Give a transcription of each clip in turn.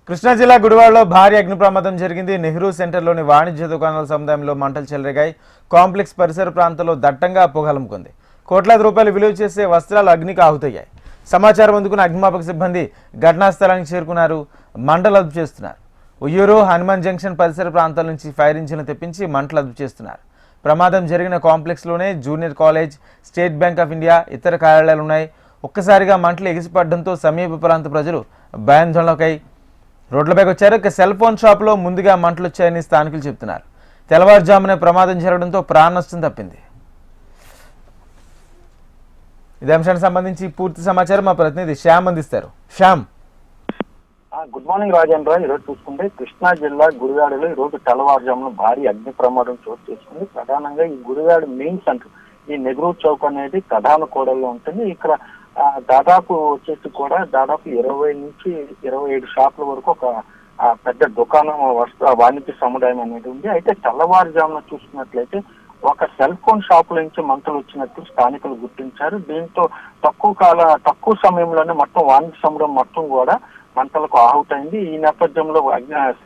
కృష్ణా జిల్లా గుడివాడలో భారీ అగ్ని ప్రమాదం జరిగింది. నెహ్రూ సెంటర్లోని వాణిజ్య దుకాణాల సముదాయంలో మంటలు చెలరేగాయి. కాంప్లెక్స్ పరిసర ప్రాంతాల్లో దట్టంగా పొగలముకుంది. కోట్లాది రూపాయలు విలువ చేసే వస్త్రాలు అగ్నికి ఆహుతయ్యాయి. సమాచారం అందుకున్న అగ్నిమాపక సిబ్బంది ఘటనా స్థలానికి చేరుకున్నారు. మంటలు అదుపు చేస్తున్నారు. ఉయ్యూరు హనుమాన్ జంక్షన్ పరిసర ప్రాంతాల నుంచి ఫైర్ ఇంజిన్ తెప్పించి మంటలు అదుపు చేస్తున్నారు. ప్రమాదం జరిగిన కాంప్లెక్స్లోనే junior college, State Bank of India, ఇతర కార్యాలయాలు ఉన్నాయి. ఒక్కసారిగా మంటలు ఎగిసిపడడంతో సమీప ప్రాంత ప్రజలు భయాందోళనకై రోడ్లపైకి వచ్చారు. ఇక సెల్ ఫోన్ షాపులో ముందుగా మంటలు వచ్చాయని స్థానికులు చెబుతున్నారు. తెల్లవారుజామునే ప్రమాదం జరగడంతో ప్రాణ నష్టం తప్పింది. ఇదే అంశానికి సంబంధించి పూర్తి సమాచారం మా ప్రతినిధి శ్యామ్ అందిస్తారు. Shyam, good morning Rajendra. ఈరోజు చూసుకుంటే కృష్ణా జిల్లా గుడివాడలో ఈ రోజు తెల్లవారుజామున భారీ అగ్ని ప్రమాదం చోటు చేసుకుంది. ప్రధానంగా ఈ గుడివాడ మెయిన్ సెంటర్, ఈ నెహ్రూ చౌక్ అనేది ప్రధాన కూడల్లో ఉంటుంది. ఇక్కడ దాదాపు వచ్చేసి కూడా దాదాపు 20 నుంచి 27 షాపుల వరకు ఒక పెద్ద దుకాణం వాణిజ్య సముదాయం అనేది ఉంది. అయితే తెల్లవారుజామున చూసుకున్నట్లయితే ఒక సెల్ ఫోన్ షాపుల నుంచి మంటలు వచ్చినట్టు స్థానికులు గుర్తించారు. దీంతో తక్కువ సమయంలోనే మొత్తం వాణిజ్య సముదాయం మొత్తం కూడా మంటలకు ఆహుతైంది. ఈ నేపథ్యంలో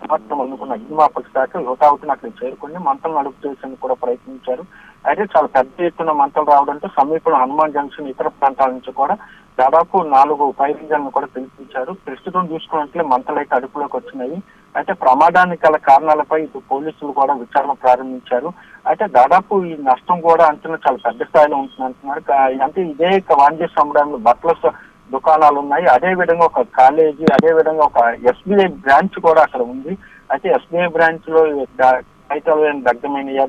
సమాచారం అందుకున్న అగ్నిమాపక శాఖ హుటాహుటిన అక్కడ చేరుకుని మంటలను అదుపు చేసేందుకు కూడా ప్రయత్నించారు. అయితే చాలా పెద్ద ఎత్తున మంటలు రావడంతో సమీపంలో హనుమాన్ జంక్షన్, ఇతర ప్రాంతాల నుంచి కూడా దాదాపు 4 ఫైర్ ఇంజన్లు కూడా పిలిపించారు. ప్రస్తుతం చూసుకున్నట్లే మంటలు అయితే అదుపులోకి వచ్చినాయి. అయితే ప్రమాదానికి గల కారణాలపై ఇటు పోలీసులు కూడా విచారణ ప్రారంభించారు. అయితే దాదాపు ఈ నష్టం కూడా అంచనా చాలా పెద్ద స్థాయిలో ఉంటుంది అంటున్నారు. అంటే ఇదే వాణిజ్య సముదాయంలో బట్టల దుకాణాలు ఉన్నాయి. అదే విధంగా ఒక కాలేజీ, అదే విధంగా ఒక ఎస్బీఐ బ్రాంచ్ కూడా అక్కడ ఉంది. అయితే ఎస్బీఐ బ్రాంచ్ లో దగ్ధమైన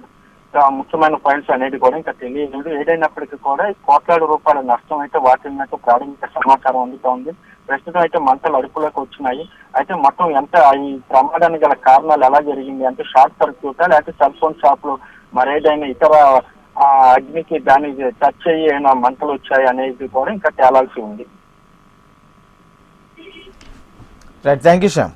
ముఖ్యమైన ఫైల్స్ అనేది కూడా ఇంకా తెలియలేదు. ఏదైనప్పటికీ కూడా కోట్లాది రూపాయల నష్టం అయితే వాటిల్లినట్టు ప్రాథమిక సమాచారం అందుతోంది. ప్రస్తుతం అయితే మంటలు అదుపులోకి వచ్చినాయి. అయితే మొత్తం ఈ ప్రమాదానికి గల కారణాలు ఎలా జరిగింది అంటే షార్ట్ సర్క్యూటా, లేకపోతే సెల్ ఫోన్ షాప్ లో మరేదైనా ఇతర అగ్నికి దానికి టచ్ అయ్యి ఏమైనా మంటలు వచ్చాయి అనేది కూడా ఇంకా తేలాల్సి ఉంది. Right, thank you Shyam.